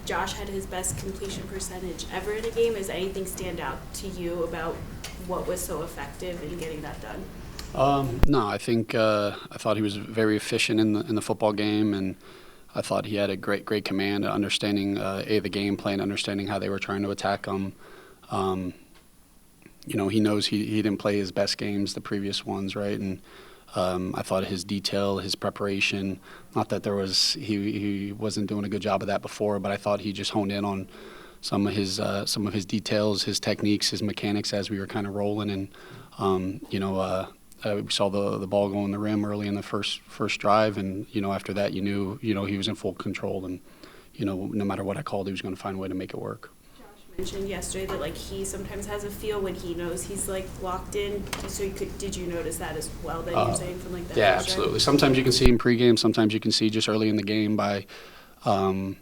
Josh had his best completion percentage ever in a game. Does anything stand out to you about what was so effective in getting that done? No, I think I thought he was very efficient in the football game, and I thought he had a great command, understanding the game plan, understanding how they were trying to attack him. He knows he didn't play his best games the previous ones, right? And I thought his detail, his preparation, not that he wasn't doing a good job of that before, but I thought he just honed in on some of his details, his techniques, his mechanics as we were kind of rolling. And we saw the ball go in the rim early in the first drive, and after that you knew he was in full control, and no matter what I called, he was going to find a way to make it work. Mentioned yesterday that he sometimes has a feel when he knows he's locked in. So did you notice that as well? That you're saying from that. Yeah, absolutely. Sometimes you can see in pregame. Sometimes you can see just early in the game by, the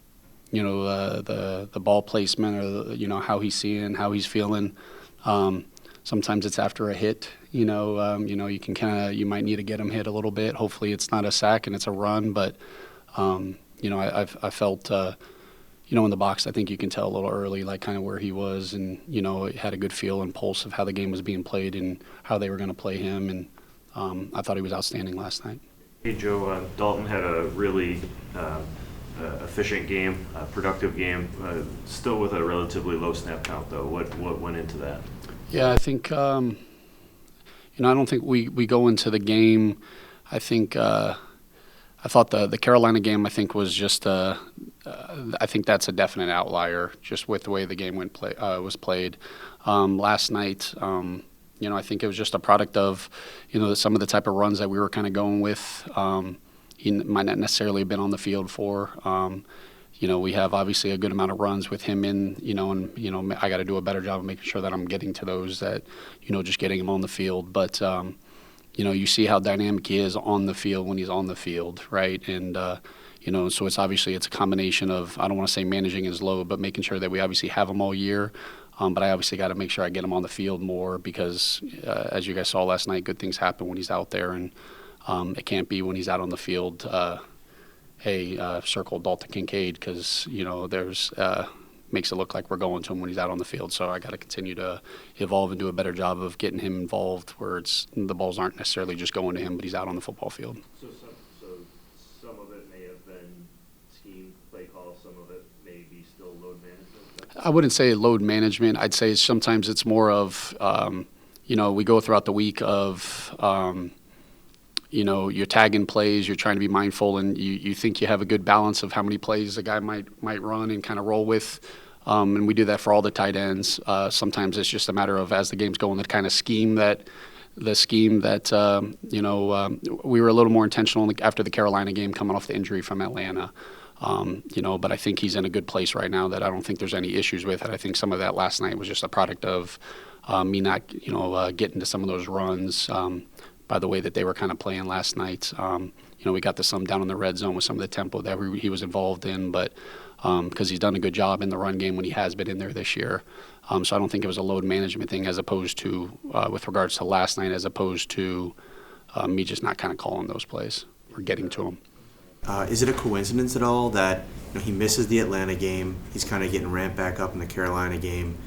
ball placement or how he's seeing, how he's feeling. Sometimes it's after a hit. You can you might need to get him hit a little bit. Hopefully it's not a sack and it's a run, but I felt. In the box, I think you can tell a little early, kind of where he was, and it had a good feel and pulse of how the game was being played and how they were going to play him. And I thought he was outstanding last night. Hey Joe, Dalton had a really efficient game, productive game, still with a relatively low snap count though. What went into that? Yeah, I think I don't think we go into the game. I think. I thought the Carolina game, I think, was just I think that's a definite outlier just with the way the game was played. Last night, I think it was just a product of, some of the type of runs that we were kind of going with. He might not necessarily have been on the field for. We have obviously a good amount of runs with him in, and I got to do a better job of making sure that I'm getting to those that, just getting him on the field. But you see how dynamic he is on the field when he's on the field, right? And, so it's a combination of, I don't want to say managing his load, but making sure that we obviously have him all year. But I obviously got to make sure I get him on the field more because, as you guys saw last night, good things happen when he's out there. And it can't be when he's out on the field, circle Dalton Kincaid because, there's makes it look like we're going to him when he's out on the field. So I got to continue to evolve and do a better job of getting him involved where the balls aren't necessarily just going to him, but he's out on the football field. So some of it may have been scheme, play call, some of it may be still load management? I wouldn't say load management. I'd say sometimes it's more of, we go throughout the week of, you're tagging plays, you're trying to be mindful, and you think you have a good balance of how many plays a guy might run and kind of roll with. And we do that for all the tight ends. Sometimes it's just a matter of, as the game's going, the kind of scheme that we were a little more intentional after the Carolina game coming off the injury from Atlanta. But I think he's in a good place right now that I don't think there's any issues with it. I think some of that last night was just a product of me not, getting to some of those runs by the way that they were kind of playing last night. We got to some down in the red zone with some of the tempo that he was involved in, but because he's done a good job in the run game when he has been in there this year. So I don't think it was a load management thing as opposed to, with regards to last night, as opposed to me just not kind of calling those plays or getting to them. Is it a coincidence at all that he misses the Atlanta game, he's kind of getting ramped back up in the Carolina game,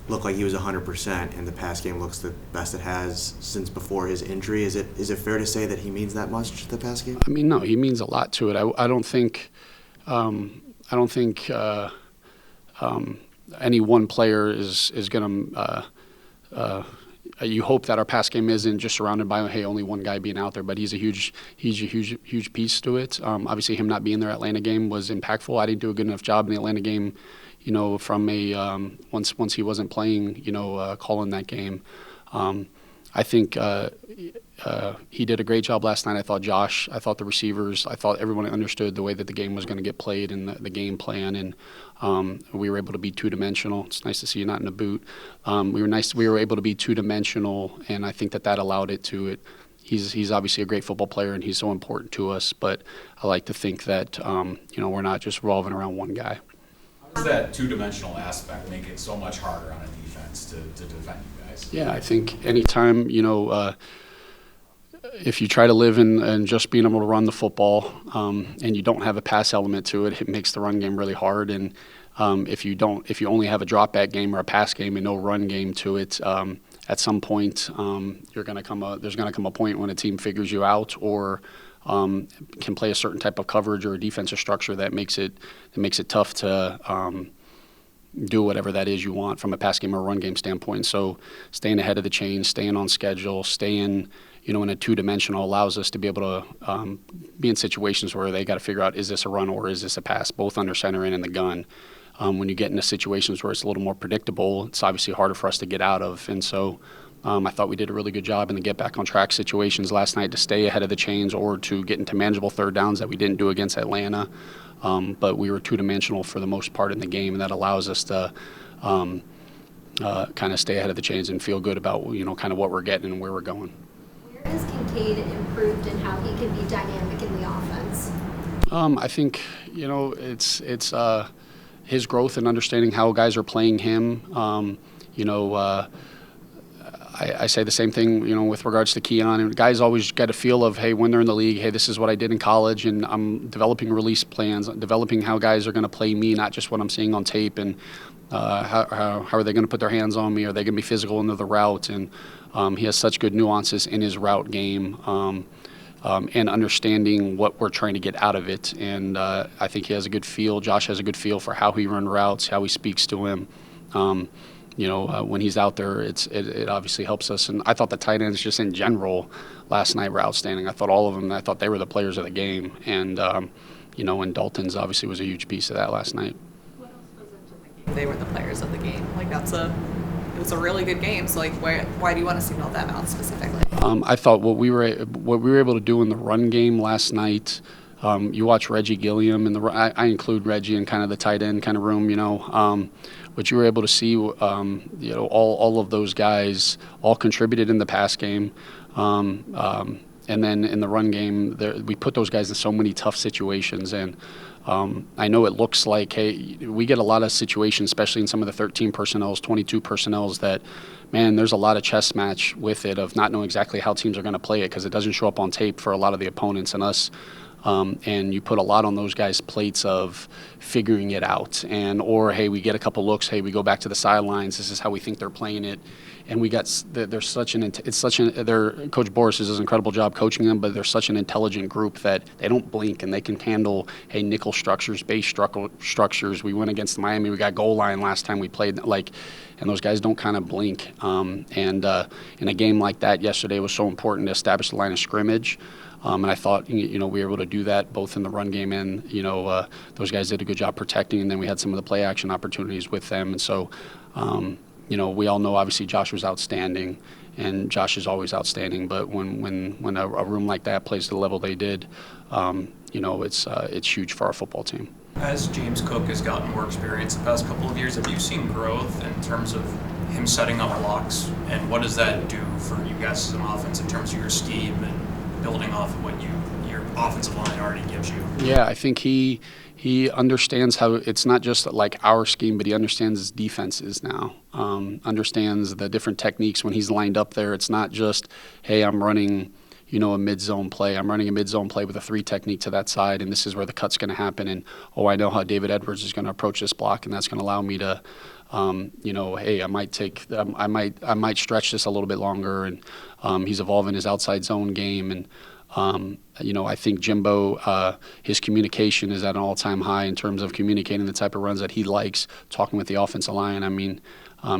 looked like he was 100%, and the pass game looks the best it has since before his injury? Is it fair to say that he means that much to the pass game? I mean, no, he means a lot to it. I don't think any one player is going to. You hope that our pass game isn't just surrounded by only one guy being out there, but he's a huge piece to it. Obviously, him not being there Atlanta game was impactful. I didn't do a good enough job in the Atlanta game, from once he wasn't playing, calling that game. I think he did a great job last night. I thought the receivers, I thought everyone understood the way that the game was going to get played and the game plan, and we were able to be two-dimensional. It's nice to see you not in a boot. We were able to be two-dimensional, and I think that allowed it to it. He's obviously a great football player, and he's so important to us, but I like to think that, we're not just revolving around one guy. How does that two-dimensional aspect make it so much harder on a defense to defend you guys? Yeah, I think anytime, if you try to live in just being able to run the football, and you don't have a pass element to it, it makes the run game really hard. And if you only have a drop back game or a pass game and no run game to it, at some point there's going to come a point when a team figures you out or can play a certain type of coverage or a defensive structure that makes it tough to do whatever that is you want from a pass game or run game standpoint. So staying ahead of the chain, staying on schedule, staying in a two-dimensional allows us to be able to be in situations where they got to figure out, is this a run or is this a pass, both under center and in the gun. When you get into situations where it's a little more predictable, it's obviously harder for us to get out of. And so I thought we did a really good job in the get back on track situations last night to stay ahead of the chains or to get into manageable third downs that we didn't do against Atlanta. But we were two-dimensional for the most part in the game, and that allows us to kind of stay ahead of the chains and feel good about kind of what we're getting and where we're going. Where has Kincaid improved in how he can be dynamic in the offense? I think it's his growth and understanding how guys are playing him. I say the same thing, with regards to Keon. And guys always get a feel of, hey, when they're in the league, hey, this is what I did in college, and I'm developing release plans, developing how guys are going to play me, not just what I'm seeing on tape, and how are they going to put their hands on me? Are they going to be physical into the route? And he has such good nuances in his route game and understanding what we're trying to get out of it. And I think he has a good feel. Josh has a good feel for how he runs routes, how he speaks to him. When he's out there, it obviously helps us. And I thought the tight ends just in general last night were outstanding. I thought all of them, I thought they were the players of the game. And, and Dalton's obviously was a huge piece of that last night. What else goes into the game? They were the players of the game. It was a really good game. So why do you want to signal them out specifically? I thought what we were able to do in the run game last night. You watch Reggie Gilliam, and I include Reggie in kind of the tight end kind of room, but you were able to see, all of those guys all contributed in the pass game. And then in the run game, we put those guys in so many tough situations. And I know it looks like, hey, we get a lot of situations, especially in some of the 13 personnels, 22 personnels, that, man, there's a lot of chess match with it of not knowing exactly how teams are going to play it because it doesn't show up on tape for a lot of the opponents and us. And you put a lot on those guys' plates of figuring it out, or hey, we get a couple looks. Hey, we go back to the sidelines. This is how we think they're playing it, and we got. There's such an. Coach Boris does an incredible job coaching them, but they're such an intelligent group that they don't blink and they can handle nickel structures, base structures. We went against Miami. We got goal line last time we played and those guys don't kind of blink. And in a game like that yesterday, it was so important to establish the line of scrimmage. And I thought, we were able to do that both in the run game and, those guys did a good job protecting. And then we had some of the play action opportunities with them. And so, we all know obviously Josh was outstanding, and Josh is always outstanding. But when a room like that plays to the level they did, it's huge for our football team. As James Cook has gotten more experience the past couple of years, have you seen growth in terms of him setting up blocks? And what does that do for you guys as an offense in terms of your scheme and building off of what your offensive line already gives you? Yeah, I think he understands how it's not just like our scheme, but he understands his defenses now. Understands the different techniques when he's lined up there. It's not just, hey, I'm running a mid-zone play. I'm running a mid-zone play with a 3 technique to that side, and this is where the cut's going to happen. And, I know how David Edwards is going to approach this block, and that's going to allow me to, hey, I might stretch this a little bit longer. And he's evolving his outside zone game. And, I think Jimbo, his communication is at an all-time high in terms of communicating the type of runs that he likes, talking with the offensive line. I mean,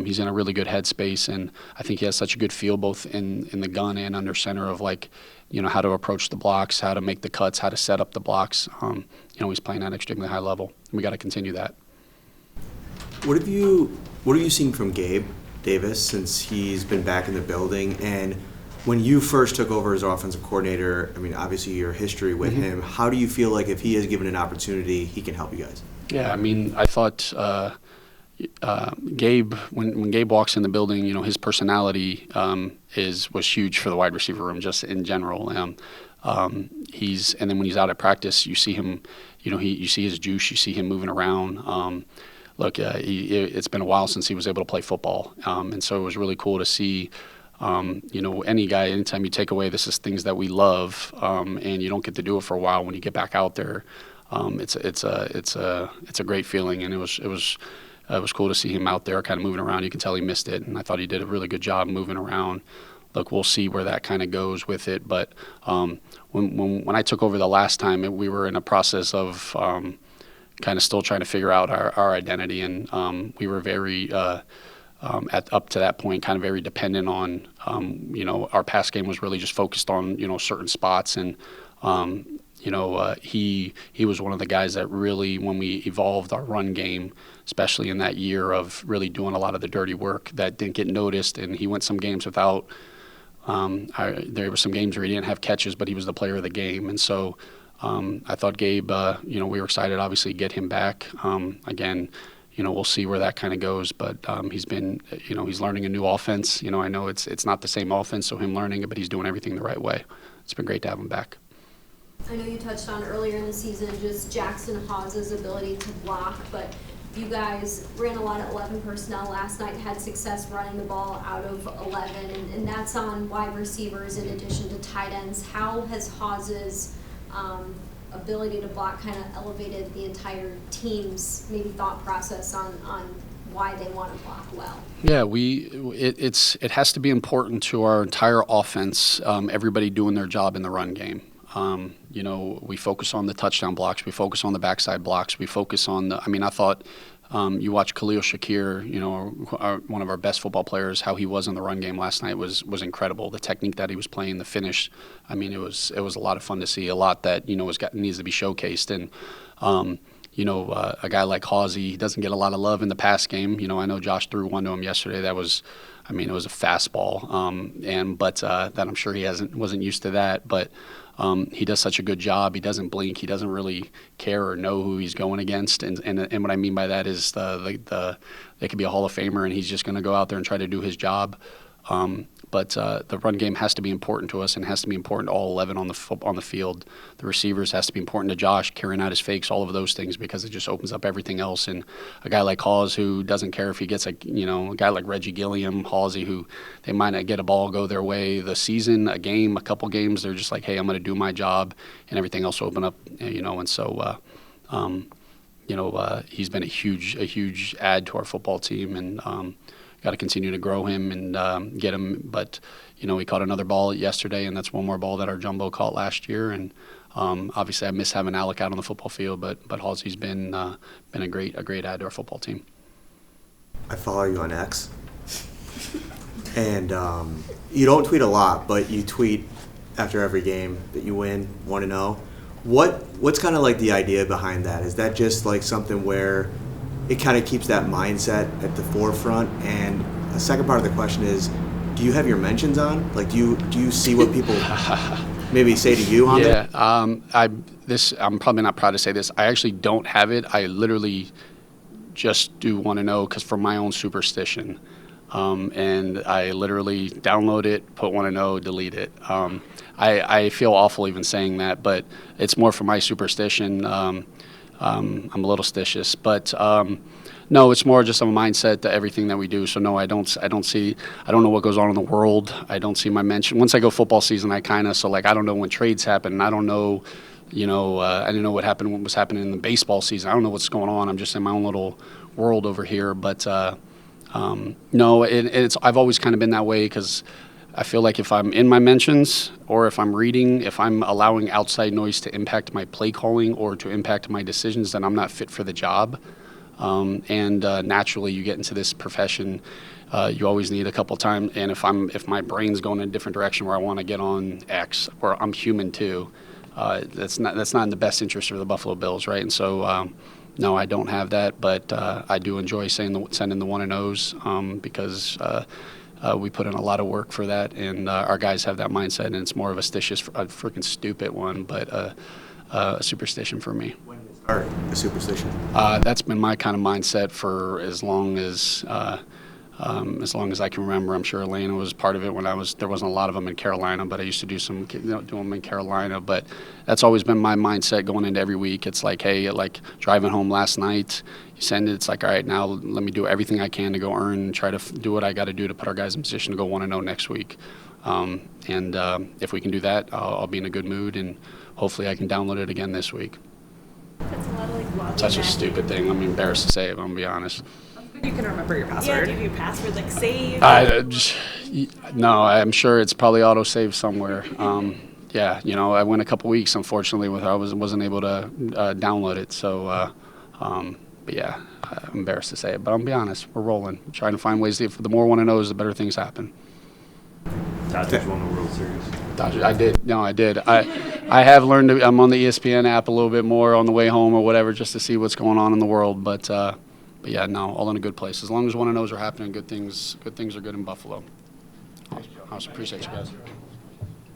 he's in a really good headspace, and I think he has such a good feel both in the gun and under center of how to approach the blocks, how to make the cuts, how to set up the blocks. He's playing at an extremely high level. We got to continue that. What have you seen from Gabe Davis since he's been back in the building? And when you first took over as offensive coordinator, I mean, obviously your history with him, how do you feel like if he is given an opportunity, he can help you guys? Yeah, I mean, I thought Gabe, when Gabe walks in the building, his personality was huge for the wide receiver room just in general. And then when he's out at practice, you see him, you see his juice, you see him moving around. It's been a while since he was able to play football, and so it was really cool to see Any guy, anytime you take away this is things that we love, and you don't get to do it for a while. When you get back out there, it's a great feeling, and it was cool to see him out there kind of moving around. You can tell he missed it, and I thought he did a really good job moving around. Look, we'll see where that kind of goes with it, but when I took over the last time, we were in a process of kind of still trying to figure out our identity, and we were very up to that point kind of very dependent on our pass game was really just focused on certain spots, and he was one of the guys that really, when we evolved our run game, especially in that year of really doing a lot of the dirty work, that didn't get noticed, and he went some games without. There were some games where he didn't have catches, but he was the player of the game, and so I thought Gabe, we were excited, obviously, to get him back. Again, we'll see where that kind of goes, but he's been, he's learning a new offense. I know it's not the same offense, so him learning it, but he's doing everything the right way. It's been great to have him back. I know you touched on earlier in the season just Jackson Hawes's ability to block, but you guys ran a lot of 11 personnel last night, had success running the ball out of 11, and that's on wide receivers in addition to tight ends. How has Hawes's ability to block kind of elevated the entire team's maybe thought process on why they want to block well? Yeah, it has to be important to our entire offense, everybody doing their job in the run game. We focus on the touchdown blocks, we focus on the backside blocks, we focus on I thought you watch Khalil Shakir, one of our best football players, how he was in the run game last night was incredible. The technique that he was playing, the finish, it was a lot of fun to see, a lot that, needs to be showcased. And, a guy like Hawsey, he doesn't get a lot of love in the pass game. I know Josh threw one to him yesterday that was, it was a fastball, but that I'm sure he wasn't used to that, but he does such a good job. He doesn't blink. He doesn't really care or know who he's going against. And what I mean by that is they could be a Hall of Famer, and he's just going to go out there and try to do his job. But the run game has to be important to us, and has to be important to all 11 on the field. The receivers has to be important to Josh, carrying out his fakes, all of those things, because it just opens up everything else. And a guy like Hawes, who doesn't care if he gets a guy like Reggie Gilliam, Halsey, who they might not get a ball go their way the season, a game, a couple games, they're just like, hey, I'm going to do my job, and everything else will open up, And so, he's been a huge add to our football team, and got to continue to grow him and get him. But, he caught another ball yesterday, and that's one more ball that our jumbo caught last year. And obviously I miss having Alec out on the football field, but Halsey's been a great add to our football team. I follow you on X, and you don't tweet a lot, but you tweet after every game that you win, 1-0. What's kind of like the idea behind that? Is that just like something where it kind of keeps that mindset at the forefront? And the second part of the question is, do you have your mentions on? Like, do you see what people maybe say to you on there? Yeah, I'm probably not proud to say this. I actually don't have it. I literally just do want to know because for my own superstition. And I literally download it, put 1-0, delete it. I feel awful even saying that, but it's more for my superstition. I'm a little stitious, but no, it's more just a mindset to everything that we do. So no, I don't know what goes on in the world. I don't see my mention. Once I go football season, I kind of, I don't know when trades happen, and I don't know, I didn't know what was happening in the baseball season. I don't know what's going on. I'm just in my own little world over here. But no, I've always kind of been that way because I feel like if I'm in my mentions or if I'm reading, if I'm allowing outside noise to impact my play calling or to impact my decisions, then I'm not fit for the job. And naturally, you get into this profession, you always need a couple times. And if my brain's going in a different direction where I want to get on X, where I'm human too, that's not in the best interest of the Buffalo Bills, right? And so, no, I don't have that, but I do enjoy sending the 1-0s because we put in a lot of work for that, and our guys have that mindset, and it's more of a freaking stupid one, but a superstition for me. when did it start, the superstition? That's been my kind of mindset for as long as I can remember. I'm sure Elena was part of it when there wasn't a lot of them in Carolina, but I used to do them in Carolina. But that's always been my mindset going into every week. It's like, hey, like driving home last night, send it. It's like, all right, now let me do everything I can to go earn and try to do what I got to do to put our guys in position to go 1-0 next week. If we can do that, I'll be in a good mood, and hopefully I can download it again this week. That's a lot of like blocking. Such a stupid thing. I'm embarrassed to say it, but I'm going to be honest. You can remember your Yeah, password. do your password like save? No, I'm sure it's probably auto-save somewhere. Yeah, I went a couple weeks, unfortunately, with I wasn't able to download it. So, but yeah, I'm embarrassed to say it, but I'll be honest, we're rolling. We're trying to find ways the more 1-0s, the better things happen. Dodgers won the World Series. Dodgers, I did. No, I did. I have learned I'm on the ESPN app a little bit more on the way home or whatever, just to see what's going on in the world. But yeah, no, all in a good place. As long as 1-0s are happening, good things are good in Buffalo. Awesome. Appreciate you guys.